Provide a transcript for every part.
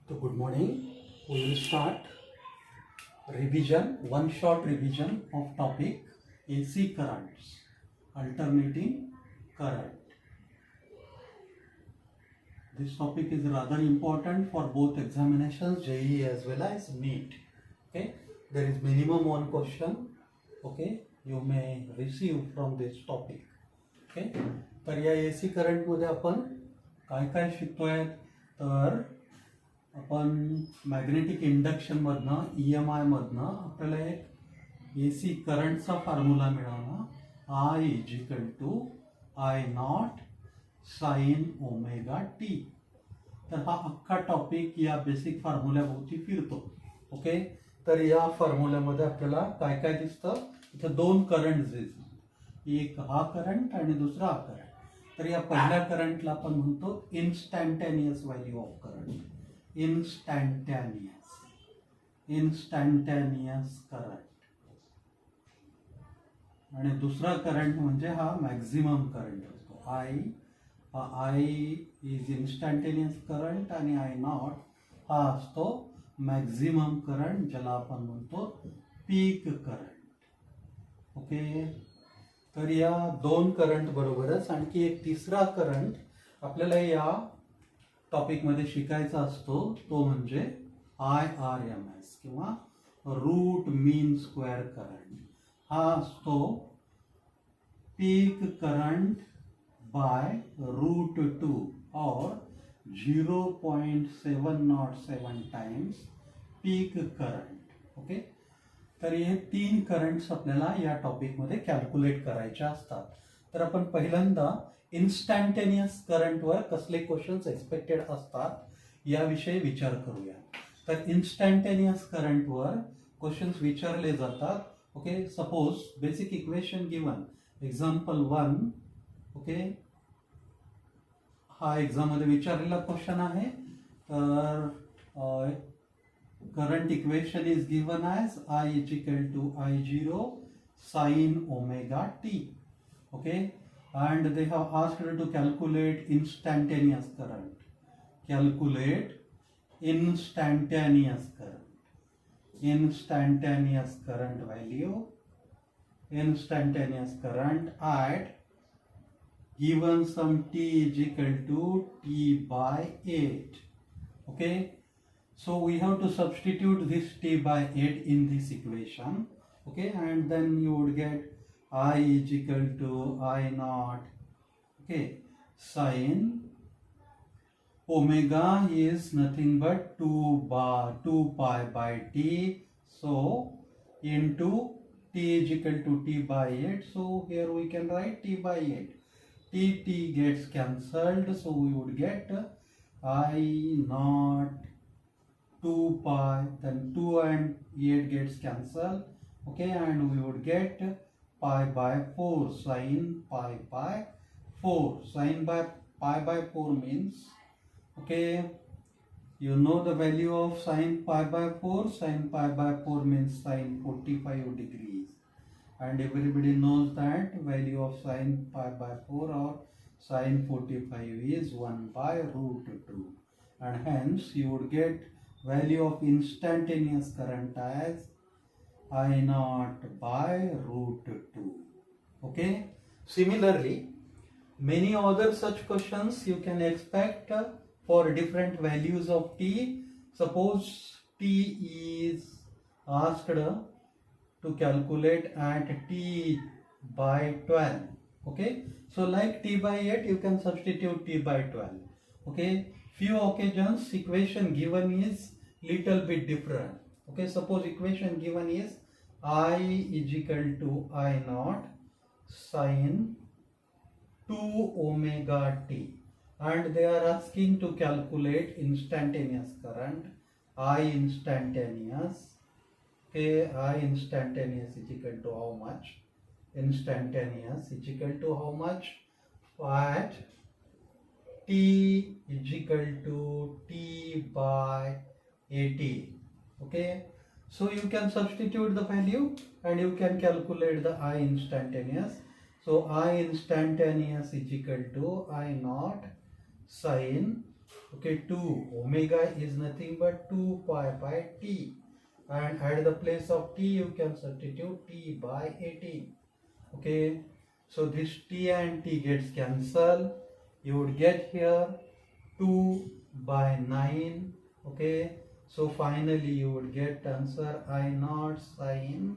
So good morning. We will start revision, one short revision of topic AC currents, alternating current. This topic is rather important for both examinations, JEE as well as NEET. Okay, there is minimum one question. Okay, you may receive from this topic. Okay, तर या AC current मध्ये आपण काय काय शिकतोय तर आपण magnetic induction मधनं EMI मधनं आपल्याला एक AC करंटचा फॉर्म्युला मिळाला I is equal to I naught sine omega T. तर हा अख्खा टॉपिक या बेसिक फॉर्म्युल्याभोवती फिरतो. ओके, तर या फॉर्म्युल्यामध्ये आपल्याला काय काय दिसतं, इथं दोन करंट दिसतात, एक हा करंट आणि दुसरा हा करंट. तर या पहिल्या करंटला आपण म्हणतो instantaneous value of current, instantaneous current. आणि दुसरा करंट म्हणजे हा मॅक्झिमम करंट असतो. I इज इन्स्टंटेनियस करंट आणि I नॉट हा असतो मॅक्झिमम करंट, ज्याला आपण म्हणतो पीक करंट. ओके, तर या दोन करंट बरोबरच आणखी एक तिसरा करंट आपल्याला या टॉपिक मध्ये शिकायचा असतो, तो म्हणजे IRMS किंवा रूट मीन स्क्वेअर करंट. हा असतो पीक करंट बाय √2 और 0.707 टाइम्स पीक करंट. ओके, तर हे तीन करंट्स आपल्याला या टॉपिक मध्ये कॅल्क्युलेट करायचे असतात. तर आपण पहिल्यांदा इन्स्टंटेनियस करंटवर कसले क्वेश्चन्स एक्सपेक्टेड असतात याविषयी विचार करूया. तर इन्स्टंटेनियस करंटवर क्वेश्चन्स विचारले जातात. Okay, suppose basic equation given, example 1. Okay, हा एक्झाम मध्ये विचारलेला क्वेश्चन आहे. तर current equation is given as I is equal to I0 sine omega T. Okay, and they have asked to calculate instantaneous current. Calculate instantaneous current. Instantaneous current value. Instantaneous current at given some t is equal to t by 8. Okay, so we have to substitute this t by 8 in this equation. Okay, and then you would get I is equal to I naught, okay, sin omega is nothing but 2 pi by t. So into t is equal to t by 8. So here we can write t by 8. T gets cancelled. So we would get I naught 2 pi, then 2 and 8 gets cancelled. Okay, and we would get pi by 4 sin pi by 4. Sin by pi by 4 means, okay, you know the value of sin pi by 4. Sin pi by 4 means sin 45 degrees, and everybody knows that value of sin pi by 4 or sin 45 is 1 by √2, and hence you would get value of instantaneous current as I naught by √2. Okay, similarly many other such questions you can expect for different values of t. Suppose t is asked to calculate at t by 12. Okay, so like t by 8 you can substitute t by 12. Okay, few occasions equation given is little bit different. Okay, suppose equation given is I is equal to I naught sin 2 omega t, and they are asking to calculate instantaneous current. I instantaneous, okay, I instantaneous is equal to how much? Instantaneous is equal to how much? At t is equal to t by 80. Okay, so you can substitute the value and you can calculate the I instantaneous. So I instantaneous is equal to I naught sin Okay, 2 omega is nothing but 2 pi by t, and at the place of t you can substitute t by 18. Okay, so this t and t gets cancelled. You would get here 2 by 9. Okay, so finally you would get answer I naught sine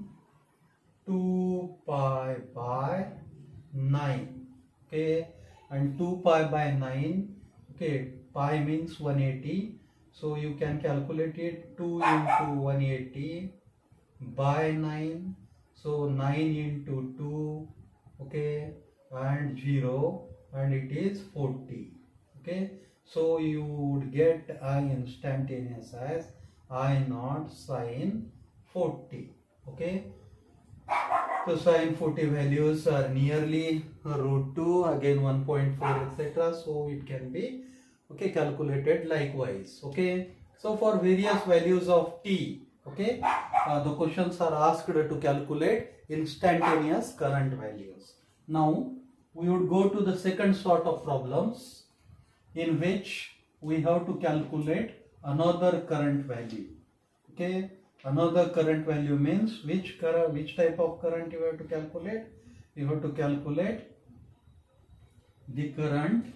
2 pi by 9. Okay, and 2 pi by 9. Okay, pi means 180, so you can calculate it 2 into 180 by 9, so 9 into 2, okay, and 0, and it is 40. Okay, so you would get I instantaneous as I naught sine 40. Okay, so sine 40 values are nearly root 2, again 1.4, etc. So it can be, okay, calculated likewise. Okay, so for various values of t, okay, the questions are asked to calculate instantaneous current values. Now we would go to the second sort of problems in which we have to calculate another current value. Okay, another current value means which type of current you have to calculate? You have to calculate the current,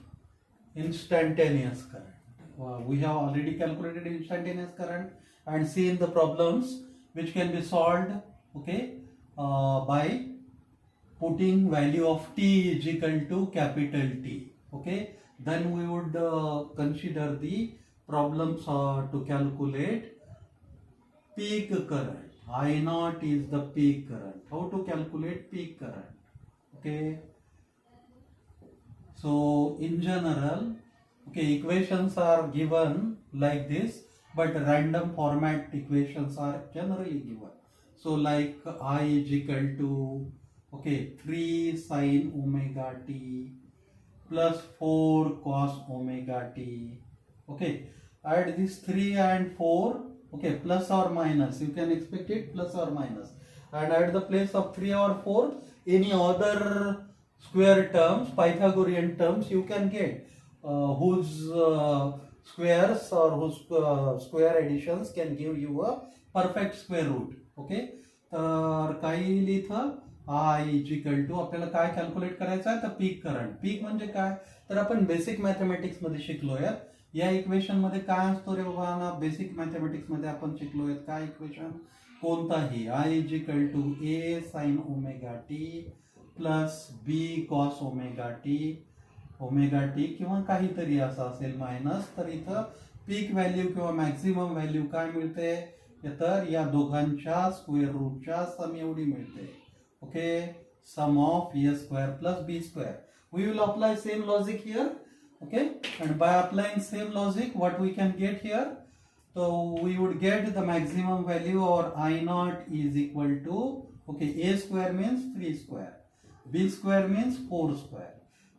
instantaneous current. We have already calculated instantaneous current and seen the problems which can be solved, okay, by putting value of t is equal to capital T. Okay, then we would consider the problems to calculate peak current. I naught is the peak current. How to calculate peak current? Okay, so in general, okay, equations are given like this, but random format equations are generally given. So like I is equal to, okay, 3 sine omega t plus 4 cos omega t. Okay, add this 3 and 4, okay, plus or minus, you can expect it plus or minus, and at the place of 3 or 4 any other square terms, Pythagorean terms you can get, whose squares or whose square additions can give you a perfect square root. Okay, तर काय येईल इथं I is equal to, आपल्याला काय calculate करायचं आहे तर peak current. Peak म्हणजे काय तर आपण बेसिक मॅथमॅटिक्स मध्ये शिकलोय. या इक्वेशन मध्ये काय असतो रे बाबा, बेसिक मॅथमॅटिक्स मध्ये आपण शिकलोय काय इक्वेशन, कोणताही I is equal to A sine omega T plus B cos omega T किंवा काहीतरी असं असेल मायनस, तर इथं पीक व्हॅल्यू किंवा मॅक्सिमम व्हॅल्यू काय मिळते तर या दोघांच्या स्क्वेअर रूटच्या सम एवढी मिळते. Okay, sum of a square plus b square. We will apply same logic here. Okay, and by applying same logic, what we can get here? So we would get the maximum value, or I naught is equal to, okay, a square means 3 square, b square means 4 square.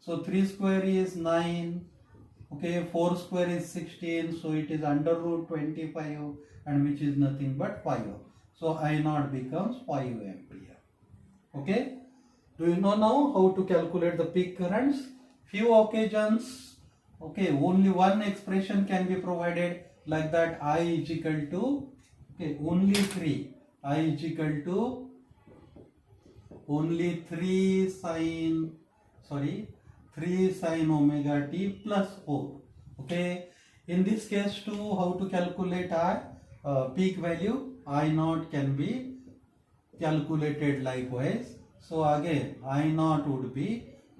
So 3 square is 9. Okay, 4 square is 16. So it is under root 25, and which is nothing but 5. So I naught becomes 5 ampere. Okay, do you know now how to calculate the peak currents? Few occasions, okay, only one expression can be provided like that. I is equal to, okay, only 3. I is equal to only 3 sine omega t plus 4. Okay, in this case too, how to calculate peak value? I naught can be calculated likewise. So again I naught would be,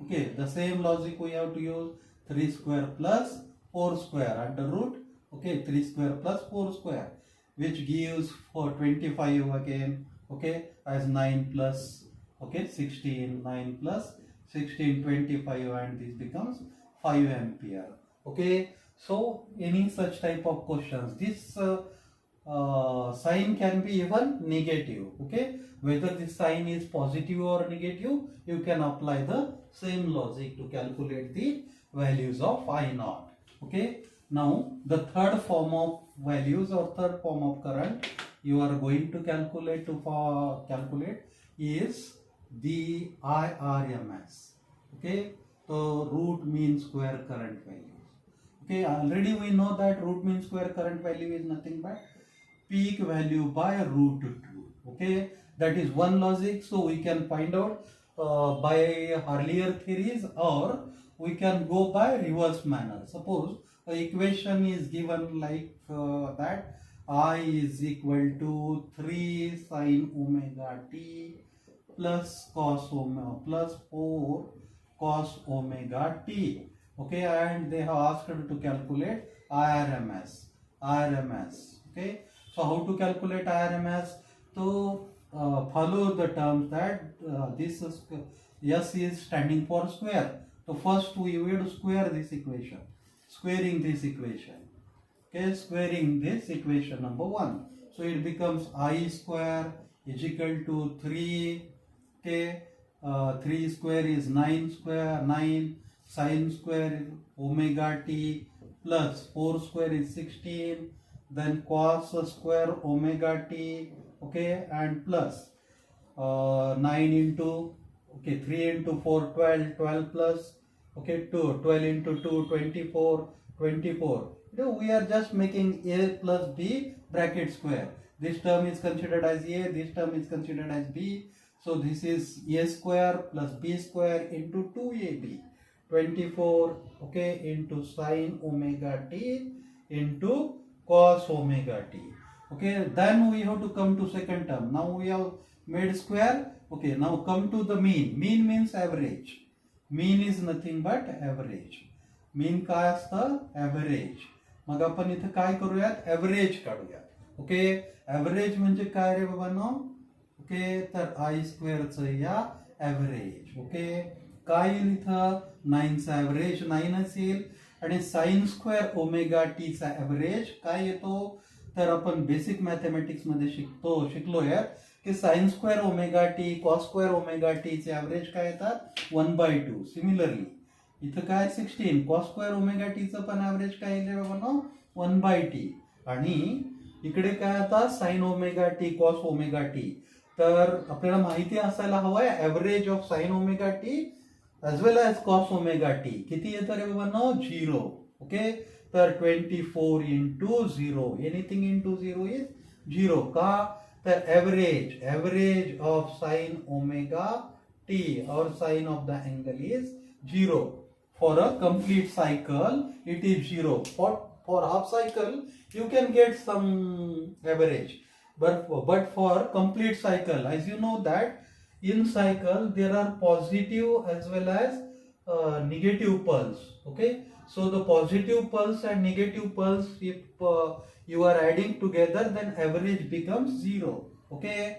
okay, the same logic we have to use, 3 square plus 4 square under root, okay, 3 square plus 4 square, which gives for 25 again, okay, as 9 plus, okay, 16, 9 plus 16, 25, and this becomes 5 ampere. Okay, so any such type of questions, this sign can be even negative. Okay, whether this sign is positive or negative, you can apply the same logic to calculate the values of I naught. Okay, now the third form of values or third form of current you are going to calculate is the IRMS. Okay, so root mean square current values. Okay, already we know that root mean square current value is nothing but peak value by root 2. Okay, that is one logic. So we can find out by earlier theories, or we can go by reverse manner. Suppose the equation is given like that I is equal to 3 sin omega t plus cos omega plus 4 cos omega t. Okay, and they have asked to calculate IRMS. Okay, so how to calculate IRMS? So follow the terms that this is, S is standing for square. So first we will square this equation, squaring this equation. Okay, squaring this equation number 1. So it becomes I square is equal to 3. Okay, 3 square is 9 square, 9 sin square is omega t plus 4 square is 16, then cos square omega t, okay, and plus 9 into, okay, 3 into 4, 12, 12 plus, okay, 2, 12 into 2, 24, 24. We are just making a plus b bracket square. This term is considered as a, this term is considered as b. So this is a square plus b square into 2ab. 24, okay, into sin omega t into cos omega t. Okay, then we have to come to second term. Now we have made square. Okay, now come to the mean. Mean means average. Mean is nothing but average. Mean काय असतं? Average. मग आपण इथे काय करूयात? Average काढूयात. Okay, average म्हणजे काय रे बाबांनो? ओके, तर I स्क्वेअरचं या average. ओके, काय येईल इथं? 9चा ॲव्हरेज 9 असेल आणि साइन स्क्वेअर ओमेगा टी चा ॲव्हरेज काय येतो? तर आपण बेसिक मॅथमॅटिक्स मध्ये शिकलोय की sine square omega T cos square omega T चे ॲव्हरेज काय येतात? 1/2. सिमिलरली इथं काय 16 कॉस स्क्वेअर ओमेगा टी चं पण ॲव्हरेज काय येईल बाबांनो? 1/t. आणि इकडे काय आता sign omega T cos omega T. तर आपल्याला माहिती असायला हवंय average of sign omega T as well as cos omega t. किती येतं रे बाबांनो? 0. ओके, तर 24 into 0. Anything into 0 is 0. का? तर average of sin omega t or sin of the angle is 0. For a complete cycle it is 0. For half cycle you can get some average, but for complete cycle, as you know that in cycle there are positive as well as negative pulse. Okay, so the positive pulse and negative pulse, if you are adding together, then average becomes 0. Okay,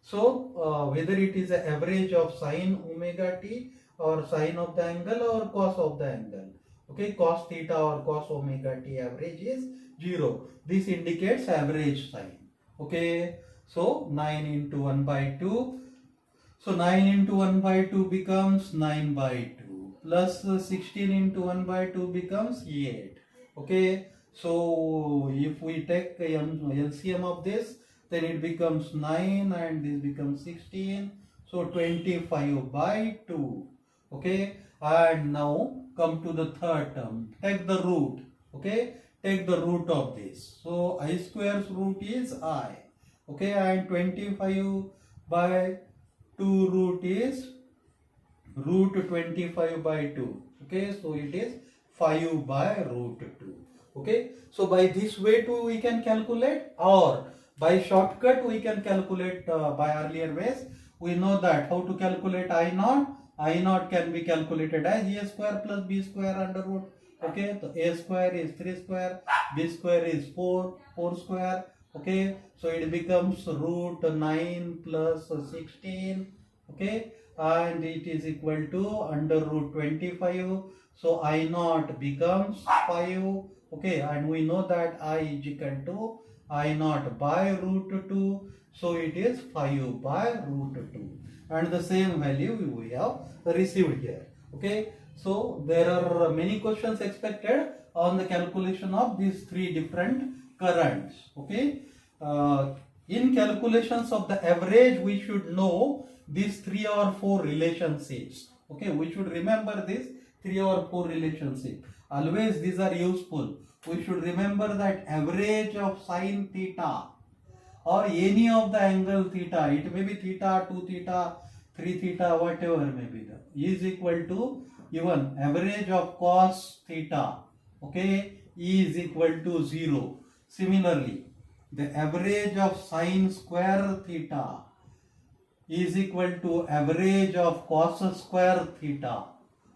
so whether it is an average of sin omega t or sin of the angle or cos of the angle, okay, cos theta or cos omega t, average is 0. This indicates average sign. Okay, so 9 into 1/2. So 9 into 1/2 becomes 9/2 plus 16 into 1/2 becomes 8. Okay, so if we take LCM of this, then it becomes 9 and this becomes 16. So 25/2. Okay, and now come to the third term. Take the root. Okay, take the root of this. So I square's root is I. Okay, and 25/2 root is root 25/2. Okay, so it is 5/√2. Okay, so by this way too we can calculate, or by shortcut we can calculate by earlier ways. We know that how to calculate I naught. I naught can be calculated as a square plus b square under root. Okay, so a square is 3 square, b square is 4 square. Okay, so it becomes root 9 plus 16. Okay, and it is equal to under root 25. So I naught becomes 5. Okay, and we know that I is equal to I naught by root 2. So it is 5/√2. And the same value we have received here. Okay, so there are many questions expected on the calculation of these three different currents. Okay, in calculations of the average we should know these 3 or 4 relationships. Okay, we should remember this 3 or 4 relationships. always these are useful. We should remember that average of sine theta or any of the angle theta, it may be theta, 2 theta, 3 theta, whatever may be, is equal to even average of cos theta, okay, is equal to 0. Similarly, the average of sine square theta is equal to average of cos square theta,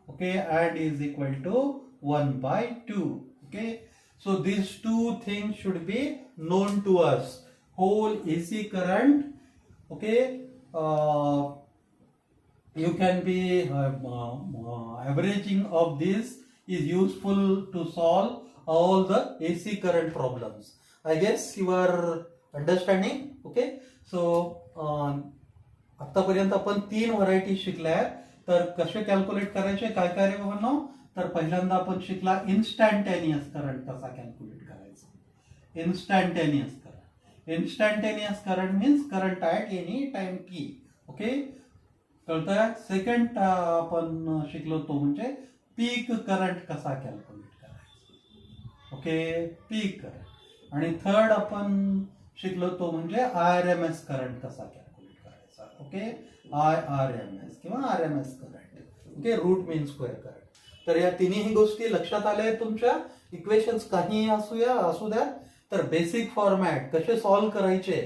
okay, and is equal to 1 by 2, okay. So these two things should be known to us. Whole AC current, okay, you can be averaging of this is useful to solve all the AC current problems. I guess you are understanding, okay. So आतापर्यंत आपण 3 variety शिकल्या. तर कसे calculate करायचे, काय काय रे बाबांनो, तर पहिल्यांदा आपण शिकला इन्स्टंटेनियस करंट कसा कॅल्क्युलेट करायचा. Instantaneous current, instantaneous current means current at any time T, okay, कळतंय. सेकंड आपण शिकलो तो म्हणजे पीक करंट कसा कॅल्क्युलेट करायचा, ओके, पीक करंट. आणि थर्ड आपण शिकलो तो म्हणजे आरएमएस करंट कसा कॅल्क्युलेट करायचा, ओके, IRMS किंवा RMS current, okay, root mean square current. तर या तिन्ही गोष्टी लक्षात आल्या तुमच्या. इक्वेशन्स काही असू द्या, तर बेसिक फॉर्मॅट कसे सॉल्व्ह करायचे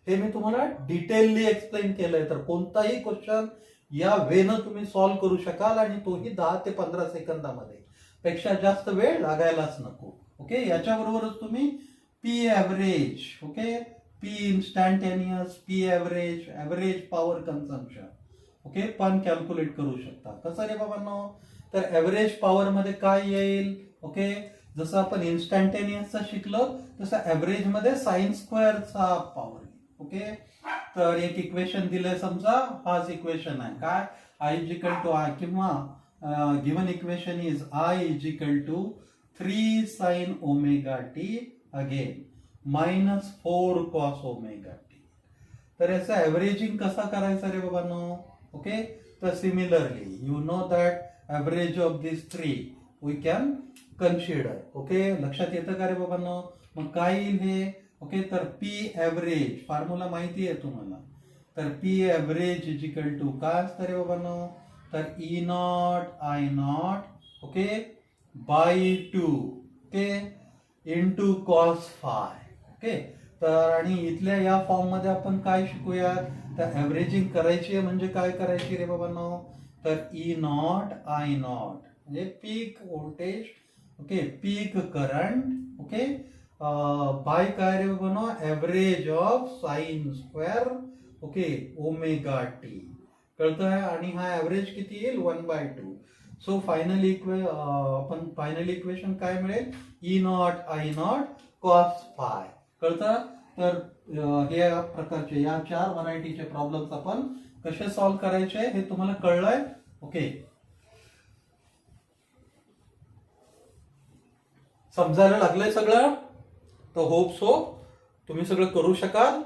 हे मी तुम्हाला डिटेलली एक्सप्लेन केलंय. तर कोणताही क्वेश्चन या वेनं तुम्ही सॉल्व्ह करू शकाल आणि तोही 10 ते 15 सेकंदामध्ये, पेक्षा जास्त वेळ लागायलाच नको, ओके. याच्याबरोबरच तुम्ही P average, okay, P instantaneous, P average, average power consumption, okay, पण कॅल्क्युलेट करू शकता. कसं रे बाबांनो, तर ॲव्हरेज पॉवर मध्ये काय येईल, ओके, जसं आपण इन्स्टंटेनियसचा शिकलो तसं ॲव्हरेज मध्ये साइन स्क्वेअरचा पॉवर, ओके. तर एक इक्वेशन दिलंय समजा, हाच इक्वेशन आहे काय, I is equal to I, किंवा given equation is I is equal to 3 sin omega T again -4 cos omega T. तर याचं ॲव्हरेजिंग कसा करायचं रे बाबांनो, ओके. तर similarly you know that average of this 3 we can consider, okay. लक्षात येतं का रे बाबांनो. मग काय येईल हे, ओके. तर पी ॲव्हरेज फॉर्म्युला माहिती आहे तुम्हाला. तर P average is equal to काय असतं रे बाबांनो, तर E0 I0, okay, by 2, okay, into cos phi, okay. तर आणि इथल्या या फॉर्म मध्ये आपण काय शिकूया, तर ॲव्हरेजिंग करायची आहे म्हणजे काय करायची रे बाबांनो, तर E0 I0 म्हणजे peak voltage, okay, peak current, okay, by काय रे बाबांनो, average of sine square, okay, omega T, कळतंय. आणि हा ॲव्हरेज किती येईल, 1/2. सो फायनली आपण फायनली इक्वेशन काय मिळेल, E0 I0 cos फाय, कळतं. तर या प्रकारचे या 4 व्हरायटीचे प्रॉब्लेम्स आपण कसे सॉल्व्ह करायचे हे तुम्हाला कळलंय, ओके. समजायला लागलंय सगळं. तर होप सो तुम्ही सगळं करू शकाल.